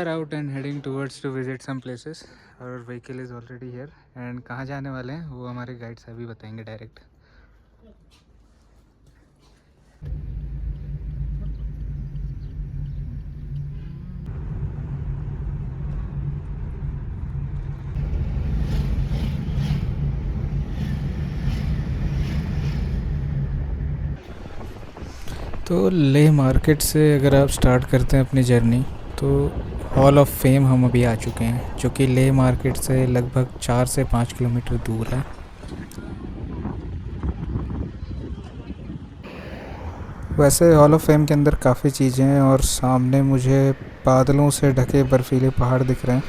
are out and heading towards to visit some places. Our vehicle is already here and कहाँ जाने वाले हैं वो हमारे गाइड से अभी बताएंगे डायरेक्ट। तो लेह मार्केट से अगर आप स्टार्ट करते हैं अपनी जर्नी तो हॉल ऑफ फेम हम अभी आ चुके हैं, जो कि लेह मार्केट से लगभग 4 से 5 किलोमीटर दूर है। वैसे हॉल ऑफ फेम के अंदर काफ़ी चीज़ें हैं और सामने मुझे बादलों से ढके बर्फीले पहाड़ दिख रहे हैं,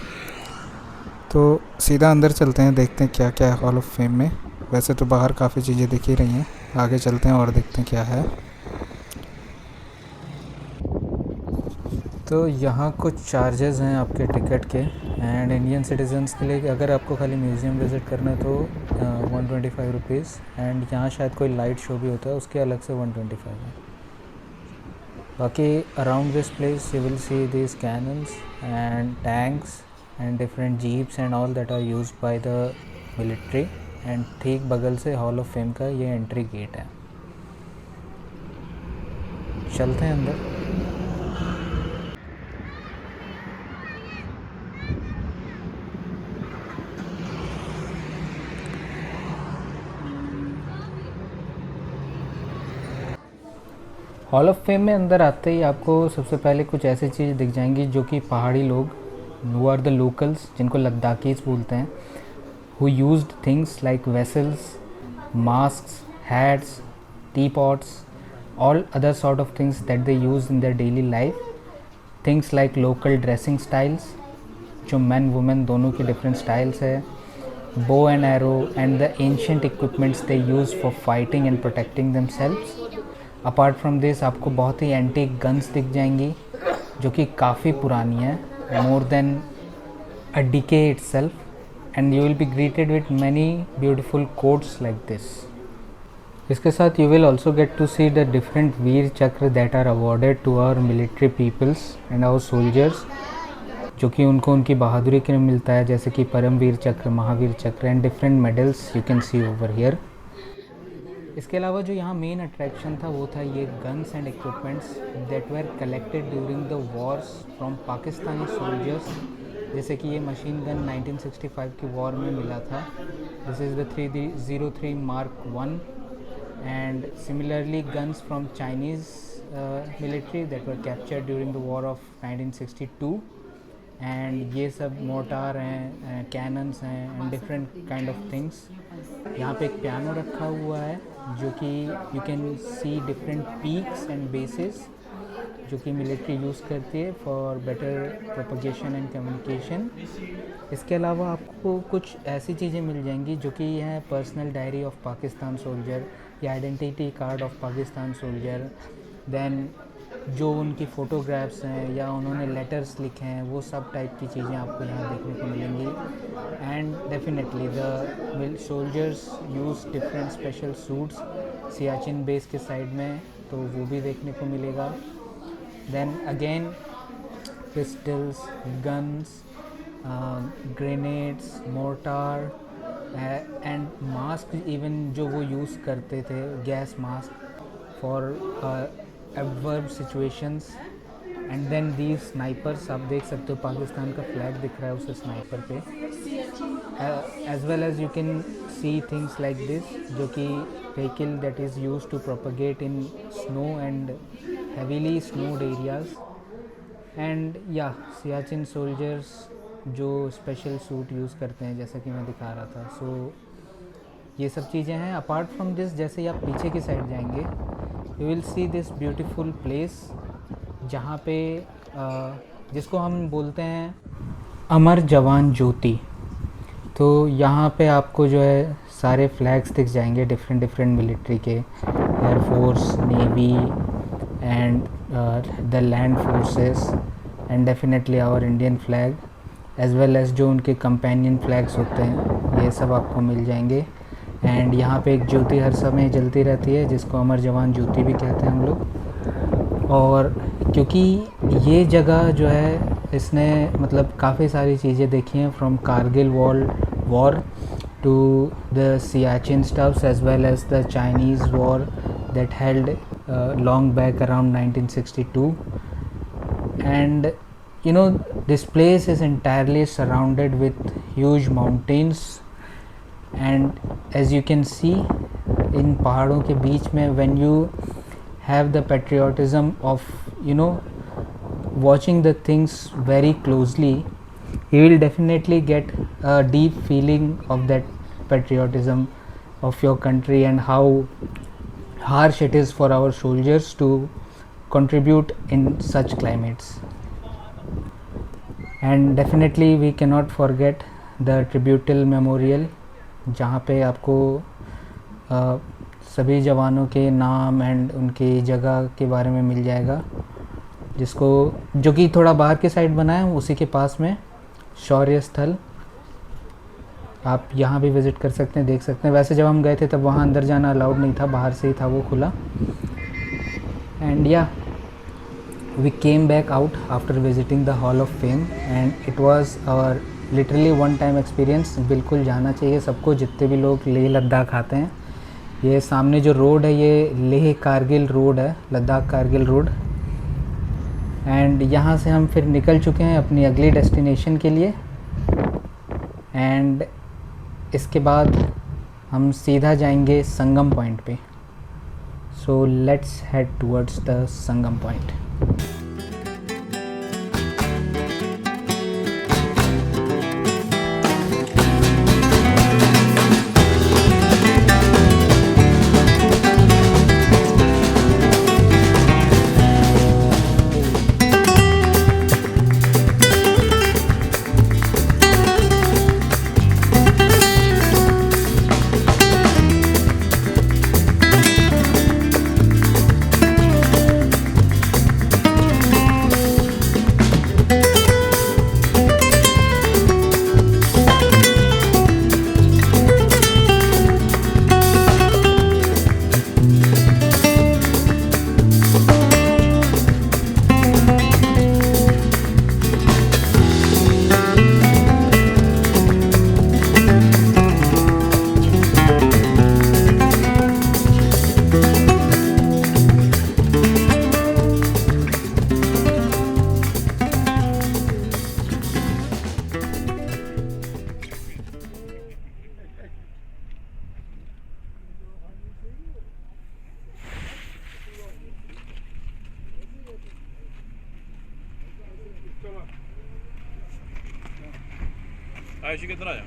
तो सीधा अंदर चलते हैं, देखते हैं क्या क्या है हॉल ऑफ फेम में। वैसे तो बाहर काफ़ी चीज़ें दिख ही रही हैं, आगे चलते हैं और देखते हैं क्या है। तो यहाँ कुछ चार्जेस हैं आपके टिकट के एंड इंडियन सिटीजन्स के लिए अगर आपको खाली म्यूज़ियम विज़िट करना है तो 125 रुपीज़, एंड यहाँ शायद कोई लाइट शो भी होता है उसके अलग से 125 है। बाकी around this place you will see this cannons and tanks and different jeeps and all that are used by the military, and ठीक बगल से हॉल ऑफ फेम का ये एंट्री गेट है। चलते हैं अंदर। हॉल ऑफ फेम में अंदर आते ही आपको सबसे पहले कुछ ऐसी चीज़ दिख जाएंगी जो कि पहाड़ी लोग, हु आर द लोकल्स, जिनको लद्दाखीज बोलते हैं, who used things like vessels, masks, hats, T pots, all other sort of things that they use in their daily life. Things like local dressing styles, जो मैन वुमेन दोनों की different styles है, bow and arrow and the ancient equipments they use for fighting and protecting themselves. Apart from this आपको बहुत ही antique guns दिख जाएंगी जो कि काफ़ी पुरानी है, more than a decade itself, and you will be greeted with many beautiful quotes like this. इसके साथ you will also get to see the different Vir Chakra that are awarded to our military peoples and our soldiers, जो कि उनको उनकी बहादुरी के लिए मिलता है, जैसे कि परमवीर चक्र, महावीर चक्र and different medals you can C over here. इसके अलावा जो यहाँ मेन अट्रैक्शन था वो था ये guns and equipments that were collected during the wars from Pakistani soldiers, जैसे कि ये मशीन गन 1965 की वॉर में मिला था। This is the 303 Mark 1, and similarly guns from Chinese military that were captured during the war of 1962, and ये सब motor हैं, कैनन्स हैं and different kind of things. यहाँ पे एक पियानो रखा हुआ है जो कि you can C different peaks and bases जो कि मिलिट्री यूज़ करती है for better propagation and communication. इसके अलावा आपको कुछ ऐसी चीज़ें मिल जाएंगी जो कि है personal diary of Pakistan soldier या identity card of Pakistan soldier, then जो उनकी फ़ोटोग्राफ्स हैं या उन्होंने लेटर्स लिखे हैं, वो सब टाइप की चीज़ें आपको यहाँ देखने को मिलेंगी। And definitely the soldiers use different special suits Siachen base के साइड में, तो वो भी देखने को मिलेगा। Then again pistols, guns, grenades, mortar and mask even जो वो यूज़ करते थे, gas mask for adverse situations, and then the snipers, आप देख सकते हो पाकिस्तान का फ्लैग दिख रहा है उस स्नाइपर पे, as well as you can see things like this जो कि vehicle that is use to propagate in snow and heavily snowed areas, and yeah Siachen soldiers जो स्पेशल सूट यूज़ करते हैं जैसा कि मैं दिखा रहा था। सो ये सब चीज़ें हैं। अपार्ट फ्रॉम दिस, जैसे ही आप पीछे की साइड जाएंगे you will see this beautiful place जहाँ पे जिसको हम बोलते हैं अमर जवान ज्योति। तो यहाँ पे आपको जो है सारे फ्लैग्स दिख जाएंगे डिफरेंट डिफरेंट मिलिट्री के, air force, navy and the land forces, and definitely our Indian flag, as well as जो उनके कंपेनियन फ्लैग्स होते हैं, ये सब आपको मिल जाएंगे। एंड यहाँ पे एक ज्योति हर समय जलती रहती है जिसको अमर जवान ज्योति भी कहते हैं हम लोग। और क्योंकि ये जगह जो है इसने मतलब काफ़ी सारी चीज़ें देखी हैं, from Kargil war to the Siachen stuffs as well as the Chinese war that held long back around 1962. And you know, this place is entirely surrounded with huge mountains, and as you can see, इन पहाड़ों के बीच में when you have the patriotism of, you know, watching the things very closely, you will definitely get a deep feeling of that patriotism of your country and how harsh it is for our soldiers to contribute in such climates. And definitely we cannot forget the Tributal Memorial, जहाँ पे आपको सभी जवानों के नाम and उनकी जगह के बारे में मिल जाएगा, जिसको जो कि थोड़ा बाहर के साइड बना है, उसी के पास में शौर्य स्थल। आप यहाँ भी विज़िट कर सकते हैं, देख सकते हैं। वैसे जब हम गए थे तब वहाँ अंदर जाना अलाउड नहीं था, बाहर से ही था वो खुला। And yeah we came back out after visiting the hall of fame and it was our literally one time experience. बिल्कुल जाना चाहिए सबको, जितने भी लोग लेह लद्दाख आते हैं। ये सामने जो रोड है ये लेह कारगिल रोड है, लद्दाख कारगिल रोड। एंड यहाँ से हम फिर निकल चुके हैं अपनी अगली डेस्टिनेशन के लिए। एंड इसके बाद हम सीधा जाएंगे संगम पॉइंट पे। So let's head towards the Sangam point. Ayushi कितना आया?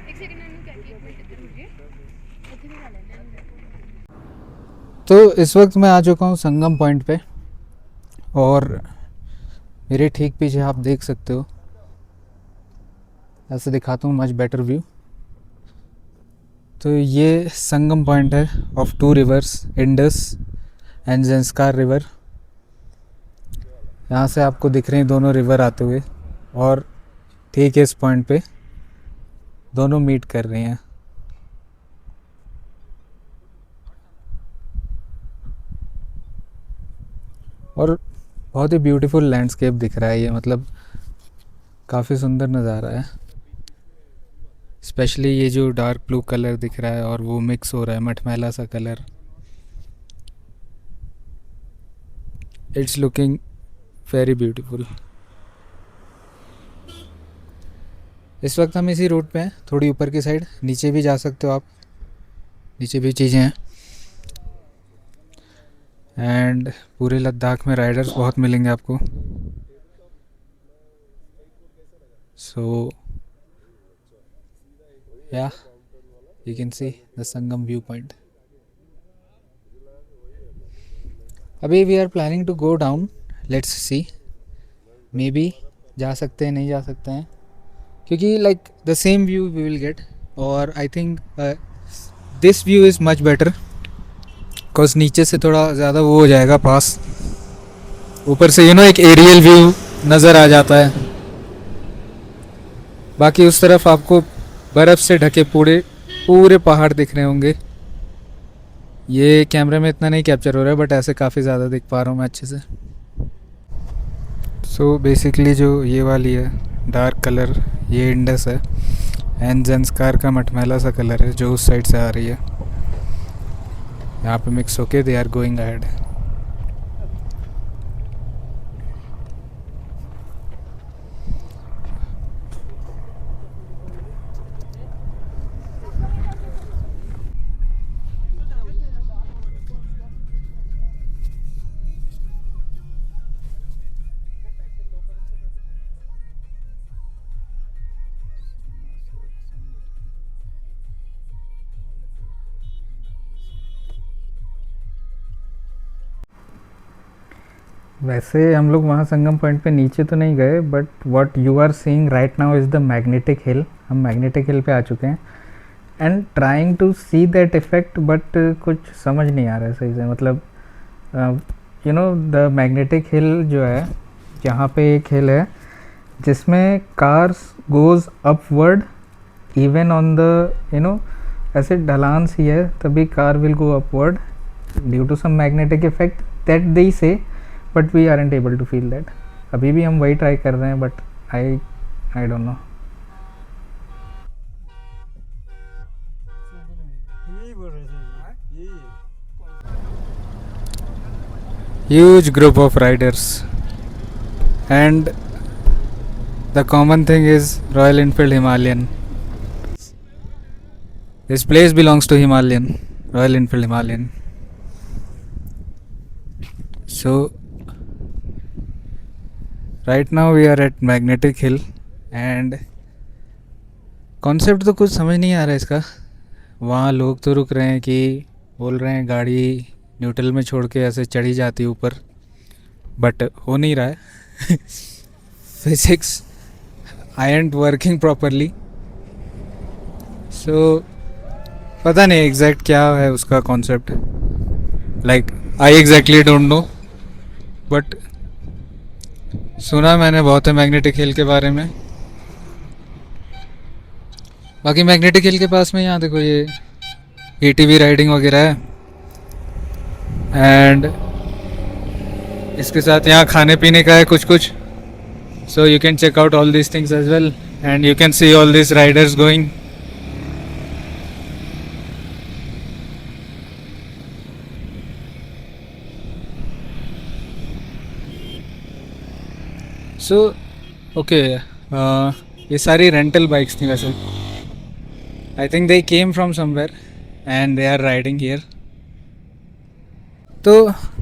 एक सेकंड मैंने क्या किया, एक मिनट इधर रुकिए, इधर ही डालें। तो इस वक्त मैं आ चुका हूँ संगम पॉइंट पे, और मेरे ठीक पीछे आप देख सकते हो, ऐसे दिखाता हूँ मच बेटर व्यू। तो ये संगम पॉइंट है of two rivers, Indus and Zanskar river. यहाँ से आपको दिख रहे हैं दोनों रिवर आते हुए, और ठीक है इस पॉइंट पे दोनों मीट कर रहे हैं। और बहुत ही ब्यूटीफुल लैंडस्केप दिख रहा है ये, मतलब काफ़ी सुंदर नज़ारा है। स्पेशली ये जो डार्क ब्लू कलर दिख रहा है और वो मिक्स हो रहा है मटमैला सा colour, it's looking very beautiful. इस वक्त हम इसी रोड पे हैं, थोड़ी ऊपर की साइड। नीचे भी जा सकते हो आप, नीचे भी चीज़ें हैं। एंड पूरे लद्दाख में राइडर्स बहुत मिलेंगे आपको। So yeah you can see the Sangam view point. अभी we are planning to go down, let's see, maybe जा सकते हैं नहीं जा सकते हैं, क्योंकि like the same view we will get. और I think this view is much better, because नीचे से थोड़ा ज़्यादा वो हो जाएगा पास, ऊपर से एक एरियल व्यू नज़र आ जाता है। बाकी उस तरफ आपको बर्फ़ से ढके पूरे पहाड़ दिख रहे होंगे। ये कैमरे में इतना नहीं कैप्चर हो रहा है, बट ऐसे काफ़ी ज़्यादा दिख पा रहा हूँ मैं अच्छे से। सो बेसिकली जो ये वाली है डार्क कलर, ये इंडस है, एंड जंस्कार का मटमैला सा कलर है जो उस साइड से आ रही है। यहाँ पे मिक्स होके दे आर गोइंग अहेड। वैसे हम लोग वहाँ संगम पॉइंट पे नीचे तो नहीं गए, but what you are seeing right now is the magnetic hill. हम मैग्नेटिक हिल पे आ चुके हैं and trying to see that effect, but कुछ समझ नहीं आ रहा है सही से। मतलब you know the magnetic hill जो है, यहाँ पे एक हिल है जिसमें cars goes upward even on the ऐसे ढलान सी है, तभी car will go upward due to some magnetic effect that they say, but we aren't able to feel that. अभी भी हम वही ट्राई कर रहे हैं, but I don't know. Huge group of riders, and the common thing is Royal Enfield Himalayan. This place belongs to Himalayan, Royal Enfield Himalayan. So right now we are at Magnetic Hill and concept तो कुछ समझ नहीं आ रहा है इसका। वहाँ लोग तो रुक रहे हैं कि बोल रहे हैं गाड़ी न्यूट्रल में छोड़ के ऐसे चढ़ी जाती है ऊपर, बट हो नहीं रहा है। Physics I ain't working properly, so पता नहीं एग्जैक्ट क्या है उसका concept. Like I exactly don't know, but सुना मैंने बहुत है मैग्नेटिक हिल के बारे में। बाकी मैग्नेटिक हिल के पास में यहाँ देखो ये ATV राइडिंग वगैरह है, एंड इसके साथ यहाँ खाने पीने का है कुछ कुछ। So you can check out all these things as well and you can see all these riders going. So okay, ये सारी रेंटल बाइक्स थी वैसे। I think they came from somewhere and they are riding here. तो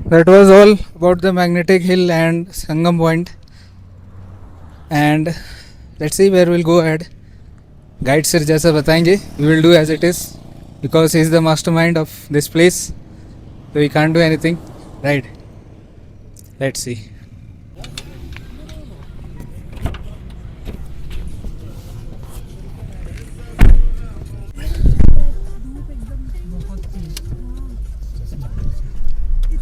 that was all about the magnetic hill and Sangam point, and let's see where will go ahead. Guide sir जैसा बताएंगे we will do as it is, because he is the mastermind of this place, so we can't do anything, right? Let's see.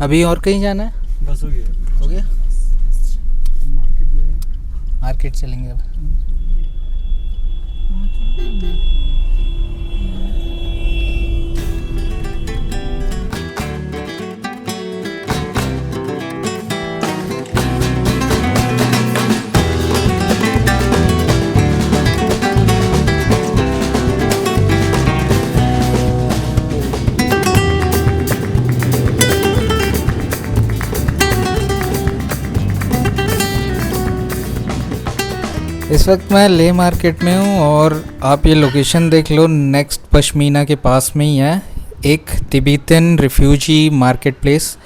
अभी और कहीं जाना है? बस हो गया। हो गया, मार्केट चलेंगे अब। इस वक्त मैं ले मार्केट में हूँ और आप ये लोकेशन देख लो, नेक्स्ट पश्मीना के पास में ही है एक तिब्बतन रिफ्यूजी मार्केट प्लेस,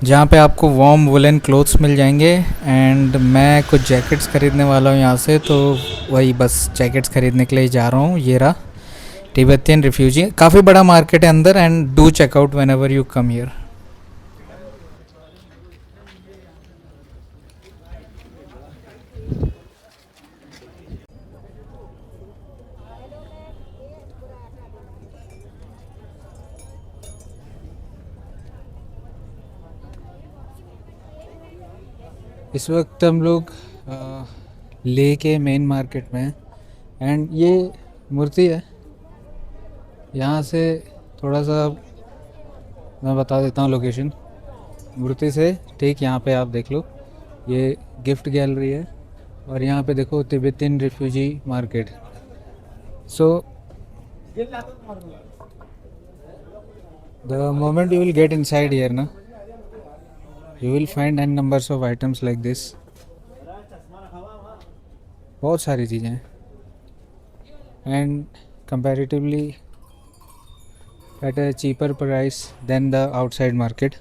जहाँ पे आपको वार्म वुलन क्लोथ्स मिल जाएंगे। एंड मैं कुछ जैकेट्स ख़रीदने वाला हूँ यहाँ से, तो वही बस जैकेट्स ख़रीदने के लिए जा रहा हूँ। ये रहा तिब्बतन रिफ्यूजी, काफ़ी बड़ा मार्केट है अंदर, and do check out when ever you come here. इस वक्त हम लोग ले के मेन मार्केट में हैं, एंड ये मूर्ति है। यहाँ से थोड़ा सा मैं बता देता हूँ लोकेशन। मूर्ति से ठीक यहाँ पे आप देख लो, ये गिफ्ट गैलरी है और यहाँ पे देखो Tibetan refugee market. So the moment you will get inside here na, you will find n numbers of items like this. बहुत सारी चीज़ें हैं and comparatively at a cheaper price than the outside market.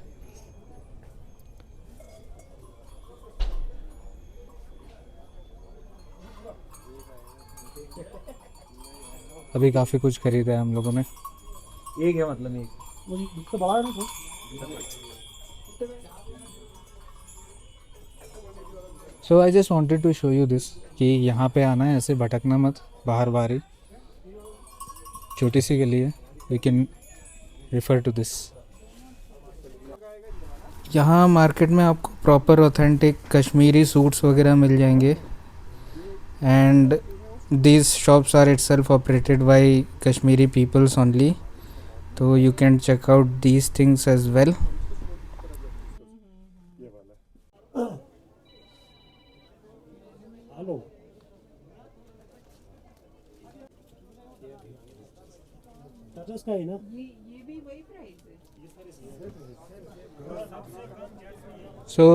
अभी काफ़ी कुछ खरीदा है हम लोगों ने. एक है मतलब एक तो बड़ा है ना. So I just wanted to show you this कि यहाँ पे आना है, ऐसे भटकना मत बाहर बाहर ही. छोटी सी गली है, we can refer to this. यहाँ मार्केट में आपको प्रॉपर ऑथेंटिक कश्मीरी सूट्स वगैरह मिल जाएंगे and these shops are itself operated by Kashmiri peoples only, so you can check out these things as well. Hello charges का है ना. ये भी वही प्राइस है. So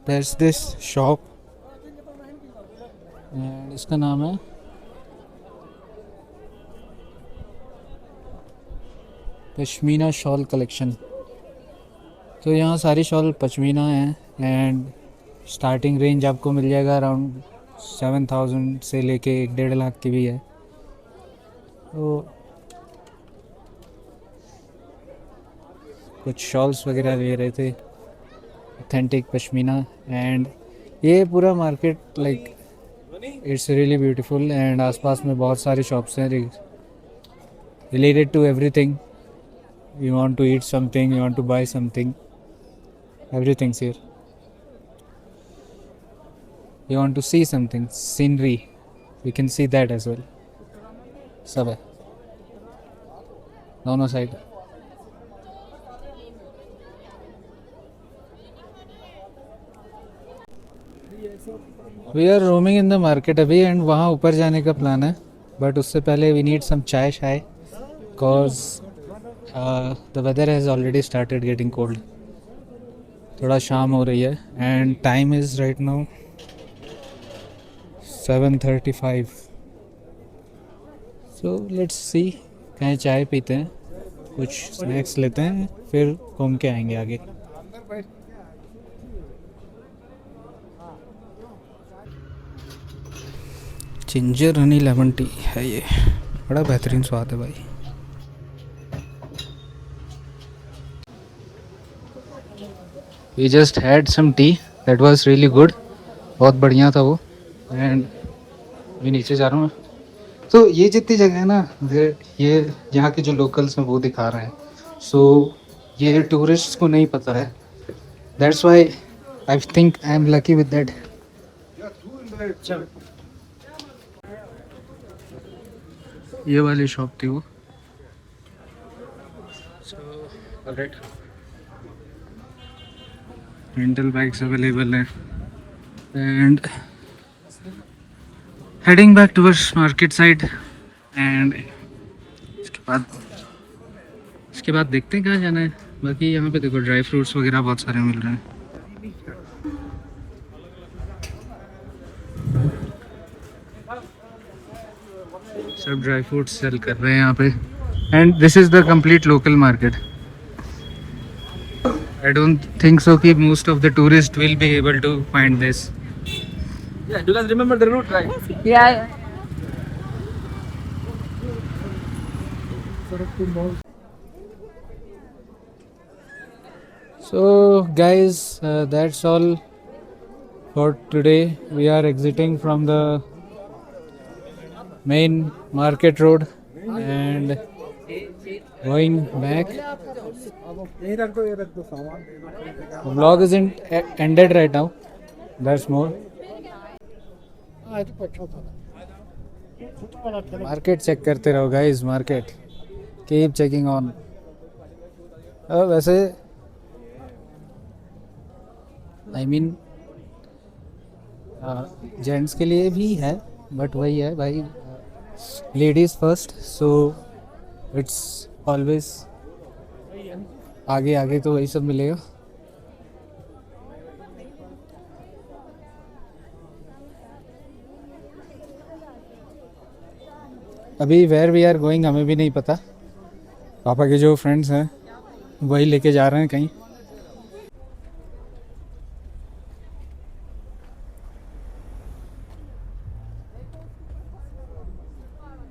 there's this shop and इसका नाम है पश्मीना शॉल कलेक्शन. तो यहाँ सारी शॉल पश्मीना हैं एंड स्टार्टिंग रेंज आपको मिल जाएगा अराउंड 7,000 से लेके 1.5 लाख की भी है. तो कुछ शॉल्स वगैरह ले रहे थे ऑथेंटिक पश्मीना एंड ये पूरा market like it's really beautiful and आसपास में बहुत सारी शॉप्स हैं related to everything. You want to eat something, you want to buy something, everything's here. You want to see something, scenery, you can see that as well. सब है दोनों side. We are roaming in the market अभी and वहाँ ऊपर जाने का plan है, but उससे पहले we need some चाय शाय cause the weather has already started getting cold. थोड़ा शाम हो रही है and time is right now 7:35. So let's see, कहीं चाय पीते हैं, कुछ स्नैक्स लेते हैं, फिर घूम के आएंगे आगे. जिंजर हनी लेमन टी है ये, बड़ा बेहतरीन स्वाद है भाई. We just had some tea that was really good, बहुत बढ़िया था वो. एंड मैं नीचे जा रहा हूँ. तो ये जितनी जगह है ना, ये यहाँ के जो लोकल्स हैं वो दिखा रहे हैं. सो ये टूरिस्ट्स को नहीं पता है. That's why I think I am lucky with that. ये वाली शॉप थी वो. So alright, rental bikes available हैं and heading back towards market side. And इसके बाद देखते हैं कहाँ जाना है. बाकी यहाँ पे देखो ड्राई फ्रूट्स वगैरह बहुत सारे मिल रहे हैं. सब ड्राई फ्रूट्स सेल कर रहे हैं यहाँ पे and this is the complete local market. I don't think so कि most of the tourists will be able to find this. Yeah, do you guys remember the route, right? Yeah. So guys, that's all for today. We are exiting from the main market road and going back. यहीं रख दो, ये रख दो सामान. The vlog isn't ended right now. There's more. Market check करते रहो guys. Market keep checking on. वैसे आई मीन जेंट्स के लिए भी है, बट वही है भाई, ladies first, so it's always आगे आगे तो वही सब मिलेगा। अभी वेयर वी आर गोइंग हमें भी नहीं पता, पापा के जो फ्रेंड्स हैं वही लेके जा रहे हैं कहीं।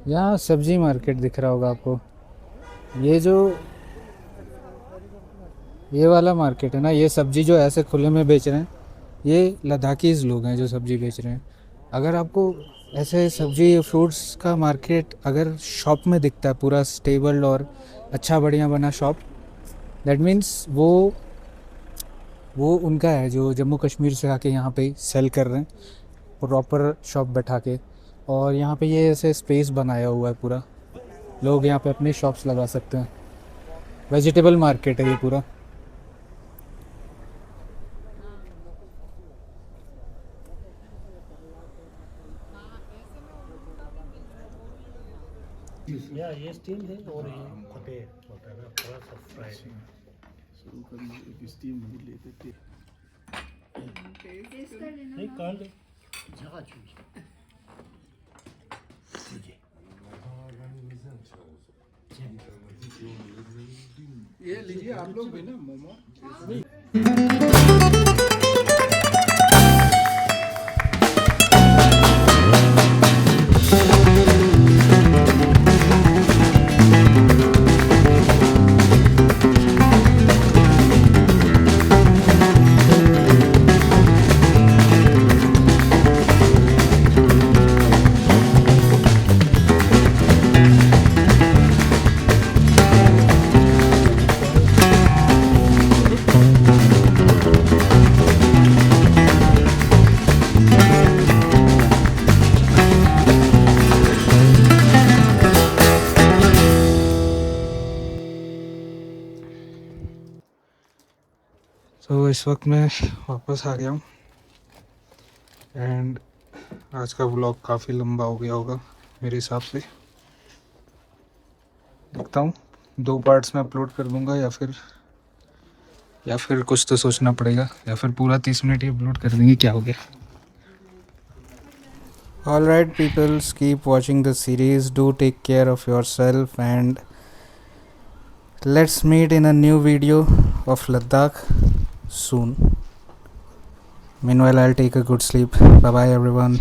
यहाँ सब्जी मार्केट दिख रहा होगा आपको, ये जो ये वाला मार्केट है ना, ये सब्जी जो ऐसे खुले में बेच रहे हैं, ये लद्दाखीज़ लोग हैं जो सब्जी बेच रहे हैं। अगर आपको ऐसे सब्जी फ्रूट्स का मार्केट अगर शॉप में दिखता है पूरा स्टेबल और अच्छा बढ़िया बना शॉप, दैट मीन्स वो उनका है जो जम्मू कश्मीर से आके यहाँ पे सेल कर रहे हैं प्रॉपर शॉप बैठा के। और यहाँ पे ये ऐसे स्पेस बनाया हुआ है पूरा, लोग यहाँ पे अपने शॉप्स लगा सकते हैं। वेजिटेबल मार्केट है ये पूरा। या ये स्टीम है और ये फटे होता है ना, थोड़ा सा फ्राई शुरू करना एक स्टीम नहीं लेते थे। नहीं काल दे जगह चूज ये लीजिए आप लोग भी ना मोमो। तो इस वक्त मैं वापस आ गया हूँ एंड आज का व्लॉग काफ़ी लंबा हो गया होगा मेरे हिसाब से। देखता हूँ 2 पार्ट्स में अपलोड कर दूँगा या फिर कुछ तो सोचना पड़ेगा, या फिर पूरा 30 मिनट ही अपलोड कर देंगे, क्या हो गया। Alright people, keep watching the series, do take care of yourself and let's meet in a new video of Ladakh soon. Meanwhile, I'll take a good sleep. Bye bye everyone.